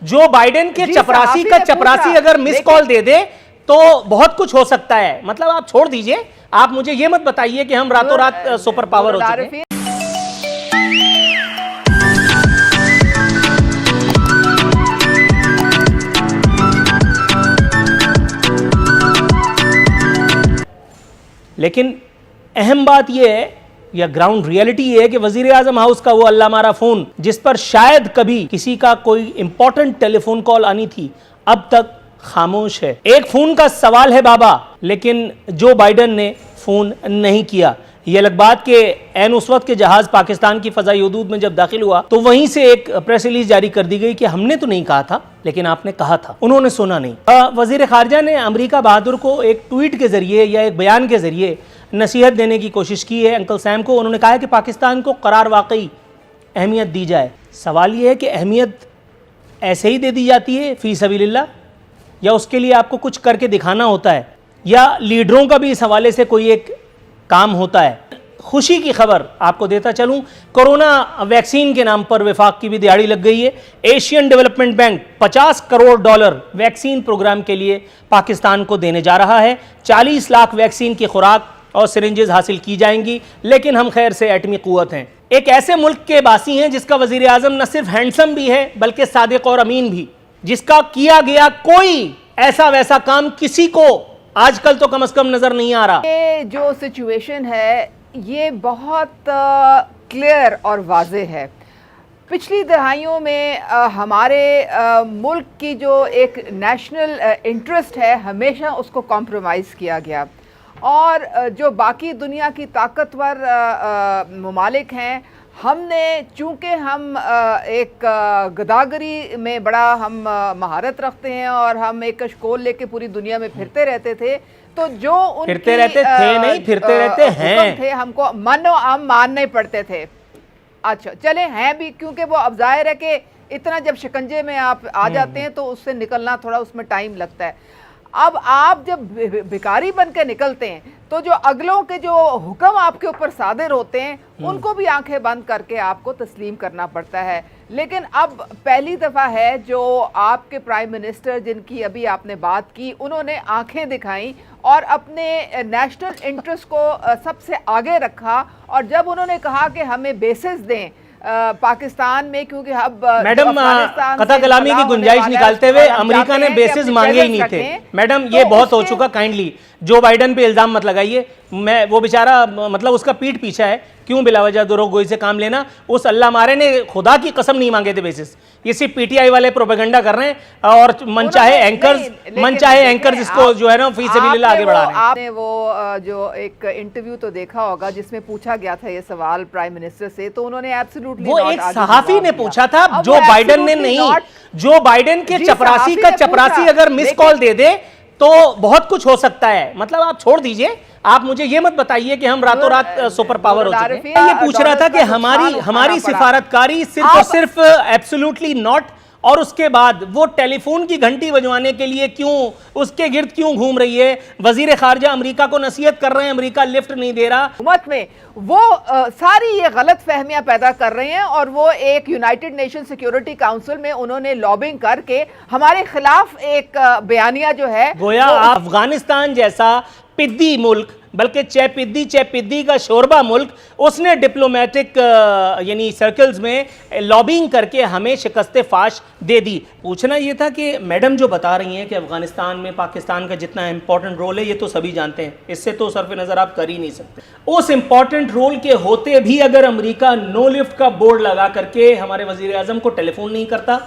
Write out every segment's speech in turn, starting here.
Joe Biden के चपरासी का चपरासी अगर मिस कॉल दे दे तो बहुत कुछ हो सकता है। मतलब आप छोड़ दीजिए, आप मुझे ये मत बताइए कि हम रातों रात सुपर पावर हो चुके हैं। लेकिन अहम बात यह है या ग्राउंड रियलिटी ये है कि वजीर आजम हाउस का वो अल्लाह मारा फोन, जिस पर शायद कभी किसी का कोई इंपॉर्टेंट टेलीफोन कॉल आनी थी, अब तक खामोश है। एक फोन का सवाल है बाबा, लेकिन जो बाइडेन ने फोन नहीं किया। ये अलग बात के ऐन उस वक्त के जहाज पाकिस्तान की फजाई हुदूद में जब दाखिल हुआ तो वहीं से एक प्रेस रिलीज जारी कर दी गई कि हमने तो नहीं कहा था, लेकिन आपने कहा था। उन्होंने सुना नहीं। वजीर खारजा ने अमेरिका बहादुर को एक ट्वीट के जरिए या एक बयान के जरिए नसीहत देने की कोशिश की है अंकल सैम को। उन्होंने कहा है कि पाकिस्तान को करार वाकई अहमियत दी जाए। सवाल ये है कि अहमियत ऐसे ही दे दी जाती है फी सबीलिल्लाह, या उसके लिए आपको कुछ करके दिखाना होता है, या लीडरों का भी इस हवाले से कोई एक काम होता है। खुशी की खबर आपको देता चलूं, कोरोना वैक्सीन के नाम पर विफाक की भी दिहाड़ी लग गई है। Asian development bank $50 crore vaccine programme के लिए पाकिस्तान को देने जा रहा है। 40 लाख वैक्सीन की खुराक और सिरिंजेस हासिल की जाएंगी। लेकिन हम खैर से एटमी कुव्वत हैं, एक ऐसे मुल्क के बासी हैं जिसका वजीर आजम न सिर्फ हैंडसम भी है बल्कि सादिक और अमीन भी, जिसका किया गया कोई ऐसा वैसा काम किसी को आजकल तो कम से कम नजर नहीं आ रहा। ये जो सिचुएशन है ये बहुत क्लियर और वाज़ेह है। पिछली दहाइयों में हमारे मुल्क की जो एक नेशनल इंटरेस्ट है हमेशा उसको कॉम्प्रोमाइज़ किया गया, और जो बाकी दुनिया की ताकतवर ममालिक हैं, हमने चूँकि हम एक गदागरी में बड़ा हम महारत रखते हैं और हम एक कशकोल लेके पूरी दुनिया में फिरते रहते थे, तो जो उनकी फिरते रहते थे नहीं, फिरते रहते हैं थे, हमको मानो हम मानने पड़ते थे। अच्छा चले हैं भी, क्योंकि वो अब जाहिर है कि इतना जब शिकंजे में आप आ जाते हैं तो उससे निकलना थोड़ा उसमें टाइम लगता है। अब आप जब भिखारी बन के निकलते हैं तो जो अगलों के जो हुक्म आपके ऊपर सादिर होते हैं उनको भी आंखें बंद करके आपको तस्लीम करना पड़ता है। लेकिन अब पहली दफ़ा है जो आपके प्राइम मिनिस्टर, जिनकी अभी आपने बात की, उन्होंने आंखें दिखाई और अपने नेशनल इंटरेस्ट को सबसे आगे रखा। और जब उन्होंने कहा कि हमें बेसिस दें पाकिस्तान में, क्योंकि अब मैडम कथा कलामी की गुंजाइश निकालते हुए अमेरिका ने बेसिस मांगे ही नहीं थे। मैडम ये बहुत हो चुका, काइंडली जो बाइडेन पे इल्जाम मत लगाइए। मैं वो बेचारा मतलब उसका पीठ पीछा है, क्यों बिलावजह दुरोगोई से काम लेना। उस अल्लाह मारे ने खुदा की कसम नहीं मांगे थे बेसिस, ये सिर्फ पीटीआई वाले प्रोपेगेंडा कर रहे हैं और मन चाहे एंकर्स इसको जो है ना फी सबीलिल्लाह आगे बढ़ा रहे हैं। आपने वो जो एक इंटरव्यू तो देखा होगा जिसमें पूछा गया था ये सवाल प्राइम मिनिस्टर से, तो उन्होंने एब्सोल्युटली वो एक सहाफी ने पूछा था, जो बाइडेन ने नहीं। जो बाइडेन के चपरासी का चपरासी अगर मिस कॉल दे दे तो बहुत कुछ हो सकता है। मतलब आप छोड़ दीजिए, आप मुझे ये मत बताइए कि हम रातों रात सुपर पावर हो चुके हैं। ये पूछ रहा था कि हमारी सिफारतकारी सिर्फ और सिर्फ एब्सोल्युटली नॉट, और उसके बाद वो टेलीफोन की घंटी बजवाने के लिए क्यों उसके गिर्द क्यों घूम रही है। वजीर खारजा अमेरिका को नसीहत कर रहे हैं, अमेरिका लिफ्ट नहीं दे रहा। हुकूमत में वो सारी ये गलत फहमियां पैदा कर रहे हैं, और वो एक यूनाइटेड नेशन सिक्योरिटी काउंसिल में उन्होंने लॉबिंग करके हमारे खिलाफ एक बयानिया जो है, गोया अफगानिस्तान जैसा पिद्दी मुल्क, बल्कि चेपिद्दी का शोरबा मुल्क, उसने डिप्लोमेटिक यानी सर्कल्स में लॉबिंग करके हमें शिकस्त फाश दे दी। पूछना यह था कि मैडम जो बता रही हैं कि अफगानिस्तान में पाकिस्तान का जितना इंपॉर्टेंट रोल है, ये तो सभी जानते हैं, इससे तो सरफ नज़र आप कर ही नहीं सकते। उस इंपॉर्टेंट रोल के होते भी अगर अमेरिका नो लिफ्ट का बोर्ड लगा करके हमारे वजीर आजम को टेलीफोन नहीं करता,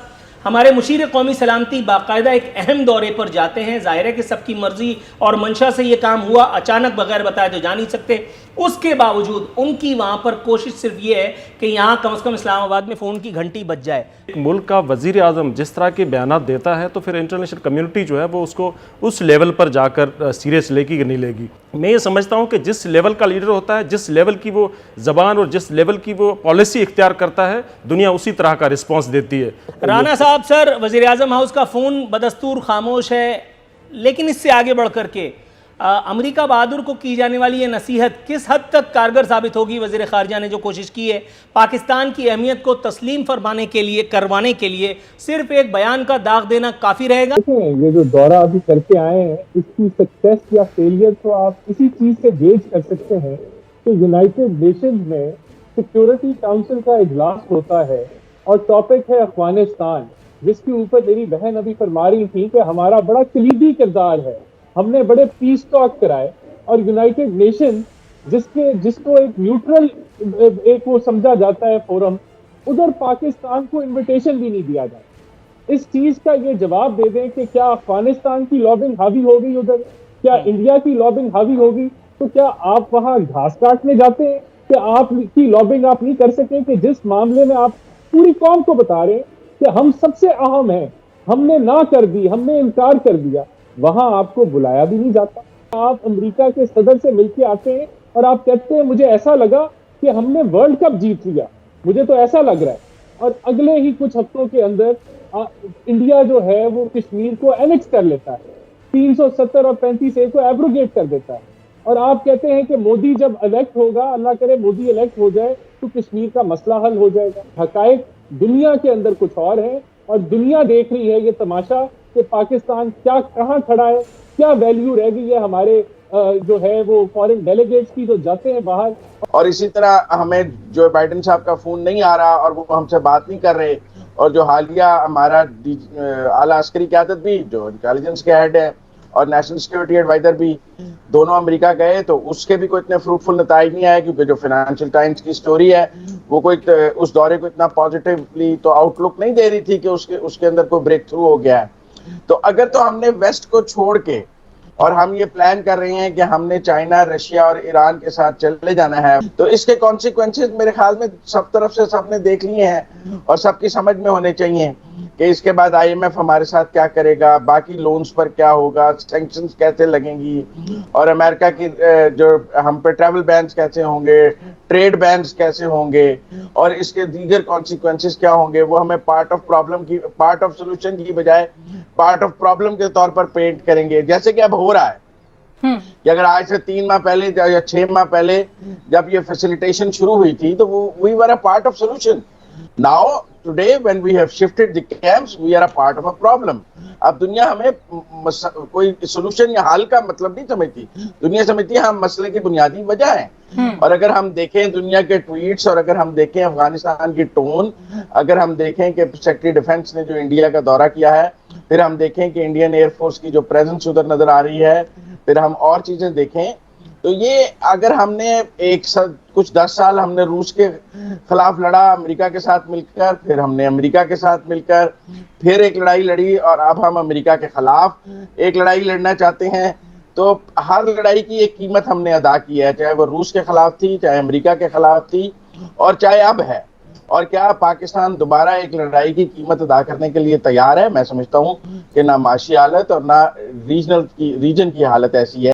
हमारे मुशीर कौमी सलामती बाकायदा एक अहम दौरे पर जाते हैं, जाहिर है कि सबकी मर्जी और मंशा से ये काम हुआ, अचानक बगैर बताए तो जा नहीं सकते। उसके बावजूद उनकी वहाँ पर कोशिश सिर्फ ये है कि यहाँ कम से कम इस्लामाबाद में फ़ोन की घंटी बज जाए। एक मुल्क का वज़ीर आज़म जिस तरह के बयानात देता है तो फिर इंटरनेशनल कम्युनिटी जो है वो उसको उस लेवल पर जाकर सीरियस लेगी कि नहीं लेगी। मैं ये समझता हूँ कि जिस लेवल का लीडर होता है, जिस लेवल की वो ज़बान और जिस लेवल की वो पॉलिसी इख्तियार करता है, दुनिया उसी तरह का रिस्पॉन्स देती है। राना साहब सर, वज़ीर आज़म हाउस का फ़ोन बदस्तूर खामोश है, लेकिन इससे आगे बढ़ करके अमेरिका बहादुर को की जाने वाली ये नसीहत किस हद तक कारगर साबित होगी? वज़ीर ख़ारजा ने जो कोशिश की है पाकिस्तान की अहमियत को तस्लीम फरमाने के लिए, करवाने के लिए, सिर्फ एक बयान का दाग देना काफ़ी रहेगा? ये जो दौरा अभी करके आए हैं, इसकी सक्सेस या फेलियर तो आप इसी चीज से गेज कर सकते हैं कि यूनाइटेड नेशंस में सिक्योरिटी काउंसिल का इजलास होता है और टॉपिक है अफगानिस्तान, जिसके ऊपर मेरी बहन अभी फरमा रही थी कि हमारा बड़ा कलीदी किरदार है, हमने बड़े पीस टॉक कराए और यूनाइटेड नेशन जिसको एक न्यूट्रल एक वो समझा जाता है फोरम, उधर पाकिस्तान को इनविटेशन भी नहीं दिया जाता। इस चीज का ये जवाब दे दें कि क्या अफगानिस्तान की लॉबिंग हावी होगी उधर, क्या इंडिया की लॉबिंग हावी होगी, तो क्या आप वहां घास काटने जाते हैं कि आपकी लॉबिंग आप नहीं कर सके कि जिस मामले में आप पूरी कौम को बता रहे हैं कि हम सबसे अहम हैं, हमने ना कर दी, हमने इनकार कर दिया, वहां आपको बुलाया भी नहीं जाता। आप अमेरिका के सदर से मिलके आते हैं और आप कहते हैं मुझे ऐसा लगा कि हमने वर्ल्ड कप जीत लिया, मुझे तो ऐसा लग रहा है, और अगले ही कुछ हफ्तों के अंदर इंडिया जो है वो कश्मीर को एनेक्स कर लेता है, 370 और 35A को एब्रोगेट कर देता है, और आप कहते हैं कि मोदी जब इलेक्ट होगा, अल्लाह करे मोदी इलेक्ट हो जाए, तो कश्मीर का मसला हल हो जाएगा। हकायक दुनिया के अंदर कुछ और है और दुनिया देख रही है ये तमाशा कि पाकिस्तान क्या कहाँ खड़ा है, क्या वैल्यू रह गई है हमारे जो है वो फॉरेन डेलीगेट्स की जो जाते हैं बाहर। और इसी तरह हमें जो बाइडेन साहब का फोन नहीं आ रहा और वो हमसे बात नहीं कर रहे, और जो हालिया हमारा आला अस्करी क़यादत भी जो इंटेलिजेंस के हेड है और नेशनल सिक्योरिटी एडवाइजर भी दोनों अमेरिका गए, तो उसके भी कोई इतने फ्रूटफुल नताइज नहीं आए, क्योंकि जो फाइनेंशियल टाइम्स की स्टोरी है वो कोई उस दौरे को इतना पॉजिटिवली तो आउटलुक नहीं दे रही थी कि उसके अंदर कोई ब्रेक थ्रू हो गया है। तो अगर तो हमने वेस्ट को छोड़ के और हम ये प्लान कर रहे हैं कि हमने चाइना, रशिया और ईरान के साथ चले जाना है, तो इसके कॉन्सिक्वेंसेस मेरे ख्याल में सब तरफ से सबने देख लिए हैं और सबकी समझ में होने चाहिए कि इसके बाद IMF हमारे साथ क्या करेगा, बाकी लोन्स पर क्या होगा, सैंक्शंस कैसे लगेंगी, और अमेरिका की जो हम पे ट्रैवल बैन्स कैसे होंगे, ट्रेड बैन्स कैसे होंगे, और इसके दीगर कॉन्सिक्वेंसेस क्या होंगे, वो हमें पार्ट ऑफ सोल्यूशन की बजाय पार्ट ऑफ प्रॉब्लम के तौर पर पेंट करेंगे, जैसे कि अब हो रहा है कि अगर आज से 3 माह पहले या 6 माह पहले जब ये फैसिलिटेशन शुरू हुई थी तो we were a part of solution. Now today when we have shifted the camps we are a part of a problem. अब दुनिया हमें कोई सोल्यूशन या हल का मतलब नहीं समझती, दुनिया समझती है हम मसले की बुनियादी वजह है। और अगर हम देखें दुनिया के ट्वीट्स, और अगर हम देखें अफगानिस्तान की टोन, अगर हम देखें कि सेक्रेटरी डिफेंस ने जो इंडिया का दौरा किया है, फिर हम देखें कि इंडियन एयरफोर्स की जो प्रेजेंस उधर नजर आ रही है, फिर हम और चीजें देखें, तो ये अगर हमने कुछ 10 साल हमने रूस के खिलाफ लड़ा अमेरिका के साथ मिलकर, फिर हमने अमेरिका के साथ मिलकर फिर एक लड़ाई लड़ी, और अब हम अमेरिका के खिलाफ एक लड़ाई लड़ना चाहते हैं, तो हर लड़ाई की एक कीमत हमने अदा की है, चाहे वो रूस के खिलाफ थी, चाहे अमेरिका के खिलाफ थी, और चाहे अब है। और क्या पाकिस्तान दोबारा एक लड़ाई की कीमत अदा करने के लिए तैयार है? मैं समझता हूँ कि ना माशी हालत और ना रीजन की हालत ऐसी है